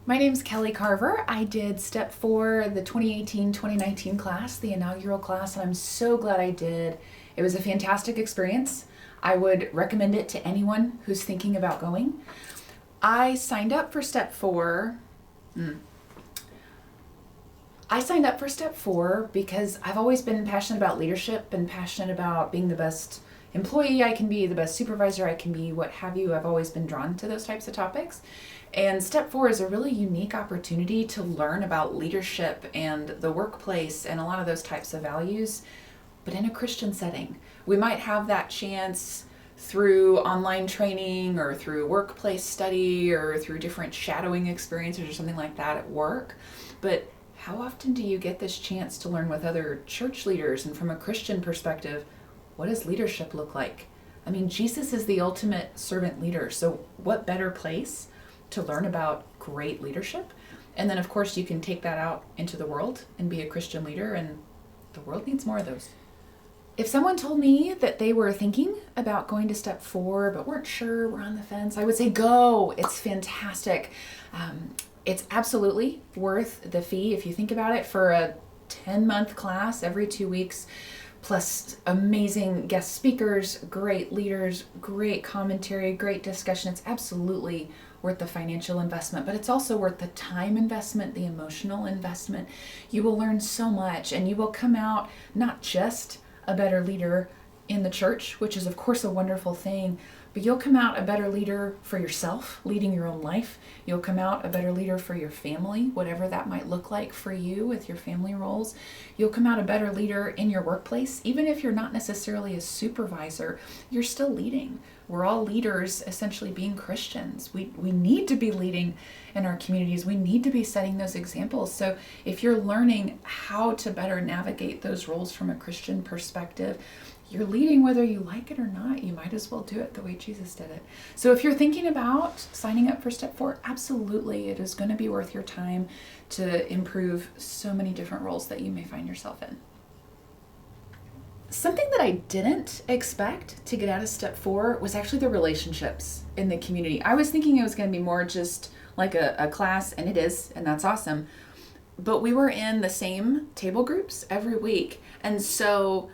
My name's Kelly Carver. I did step 4, the 2018-2019 class, the inaugural class, and I'm so glad I did. It was a fantastic experience. I would recommend it to anyone who's thinking about going. I signed up for step 4. I signed up for step 4 because I've always been passionate about leadership and passionate about being the best employee I can be, the best supervisor I can be, what have you. I've always been drawn to those types of topics. And step 4 is a really unique opportunity to learn about leadership and the workplace and a lot of those types of values, but in a Christian setting. We might have that chance through online training or through workplace study or through different shadowing experiences or something like that at work. But how often do you get this chance to learn with other church leaders and from a Christian perspective, what does leadership look like? I mean, Jesus is the ultimate servant leader, so what better place to learn about great leadership? And then of course you can take that out into the world and be a Christian leader, and the world needs more of those. If someone told me that they were thinking about going to step 4 but weren't sure, were on the fence, I would say go. It's fantastic. It's absolutely worth the fee if you think about it, for a 10-month class every 2 weeks, plus amazing guest speakers, great leaders, great commentary, great discussion. It's absolutely worth the financial investment, but it's also worth the time investment, the emotional investment. You will learn so much, and you will come out not just a better leader in the church, which is of course a wonderful thing, but you'll come out a better leader for yourself, leading your own life. You'll come out a better leader for your family, whatever that might look like for you with your family roles. You'll come out a better leader in your workplace. Even if you're not necessarily a supervisor, you're still leading. We're all leaders, essentially being Christians. We need to be leading in our communities. We need to be setting those examples. So if you're learning how to better navigate those roles from a Christian perspective, you're leading whether you like it or not. You might as well do it the way Jesus did it. So if you're thinking about signing up for step 4, absolutely, it is going to be worth your time to improve so many different roles that you may find yourself in. Something that I didn't expect to get out of step 4 was actually the relationships in the community. I was thinking it was going to be more just like a class, and it is, and that's awesome. But we were in the same table groups every week. And so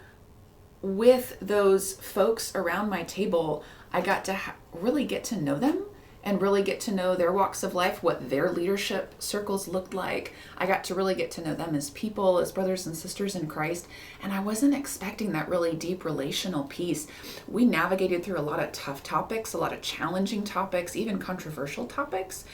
with those folks around my table, I got to really get to know them and really get to know their walks of life, what their leadership circles looked like. I got to really get to know them as people, as brothers and sisters in Christ. And I wasn't expecting that really deep relational piece. We navigated through a lot of tough topics, a lot of challenging topics, even controversial topics.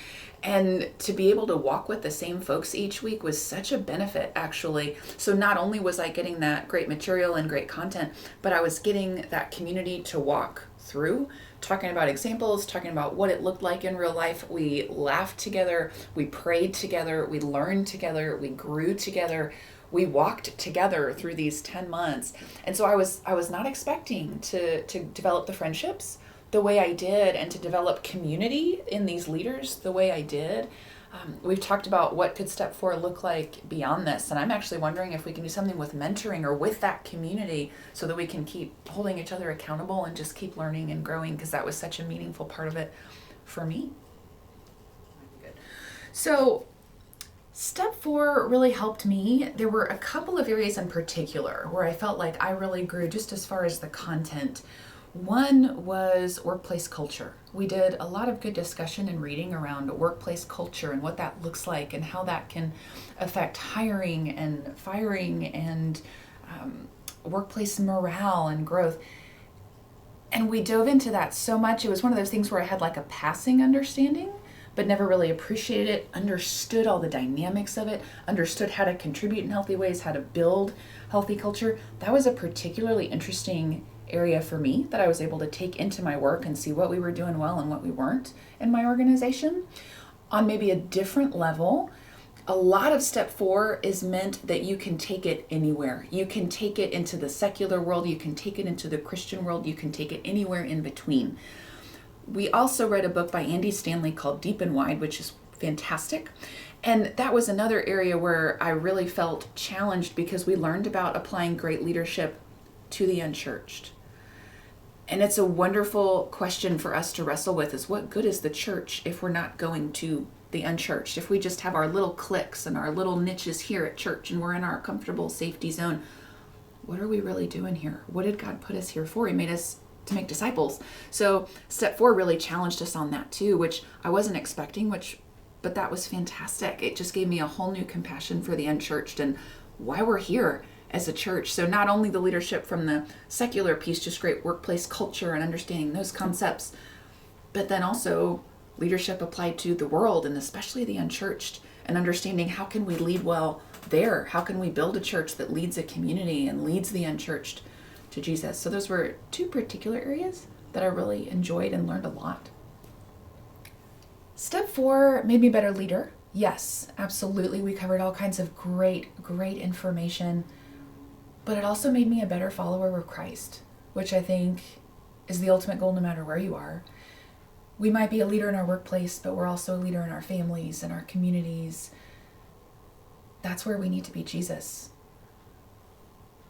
And to be able to walk with the same folks each week was such a benefit, actually. So not only was I getting that great material and great content, but I was getting that community to walk through, talking about examples, talking about what it looked like in real life. We laughed together, we prayed together, we learned together, we grew together, we walked together through these 10 months. And so I was not expecting to develop the friendships the way I did and to develop community in these leaders the way I did. We've talked about what could step 4 look like beyond this, and I'm actually wondering if we can do something with mentoring or with that community so that we can keep holding each other accountable and just keep learning and growing, because that was such a meaningful part of it for me. Good. So step 4 really helped me. There were a couple of areas in particular where I felt like I really grew just as far as the content. One was workplace culture. We did a lot of good discussion and reading around workplace culture and what that looks like and how that can affect hiring and firing and workplace morale and growth. And we dove into that so much. It was one of those things where I had like a passing understanding, but never really appreciated it, understood all the dynamics of it, understood how to contribute in healthy ways, how to build healthy culture. That was a particularly interesting area for me that I was able to take into my work and see what we were doing well and what we weren't in my organization. On maybe a different level, a lot of step 4 is meant that you can take it anywhere. You can take it into the secular world, you can take it into the Christian world, you can take it anywhere in between. We also read a book by Andy Stanley called Deep and Wide, which is fantastic. And that was another area where I really felt challenged because we learned about applying great leadership to the unchurched. And it's a wonderful question for us to wrestle with, is what good is the church if we're not going to the unchurched, if we just have our little cliques and our little niches here at church and we're in our comfortable safety zone, what are we really doing here? What did God put us here for? He made us to make disciples. So step 4 really challenged us on that too, which I wasn't expecting, but that was fantastic. It just gave me a whole new compassion for the unchurched and why we're here as a church. So not only the leadership from the secular piece, just great workplace culture and understanding those concepts, but then also leadership applied to the world and especially the unchurched, and understanding how can we lead well there? How can we build a church that leads a community and leads the unchurched to Jesus? So those were 2 particular areas that I really enjoyed and learned a lot. Step 4 made me a better leader. Yes, absolutely. We covered all kinds of great information, but it also made me a better follower of Christ, which I think is the ultimate goal no matter where you are. We might be a leader in our workplace, but we're also a leader in our families and our communities. That's where we need to be Jesus.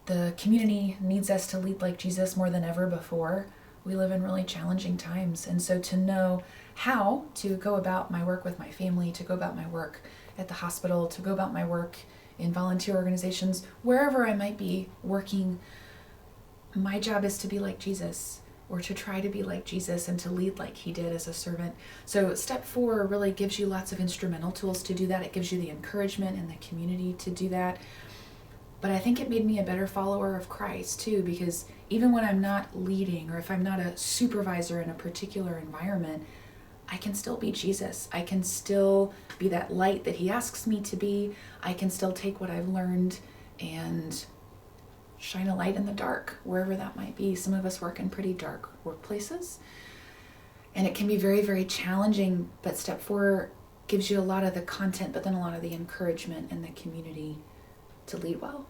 The community needs us to lead like Jesus more than ever before. We live in really challenging times. And so to know how to go about my work with my family, to go about my work at the hospital, to go about my work in volunteer organizations, wherever I might be working, my job is to be like Jesus, or to try to be like Jesus and to lead like he did as a servant. So step 4 really gives you lots of instrumental tools to do that. It gives you the encouragement and the community to do that. But I think it made me a better follower of Christ too, because even when I'm not leading, or if I'm not a supervisor in a particular environment, I can still be Jesus. I can still be that light that he asks me to be. I can still take what I've learned and shine a light in the dark, wherever that might be. Some of us work in pretty dark workplaces, and it can be very challenging, but step 4 gives you a lot of the content, but then a lot of the encouragement and the community to lead well.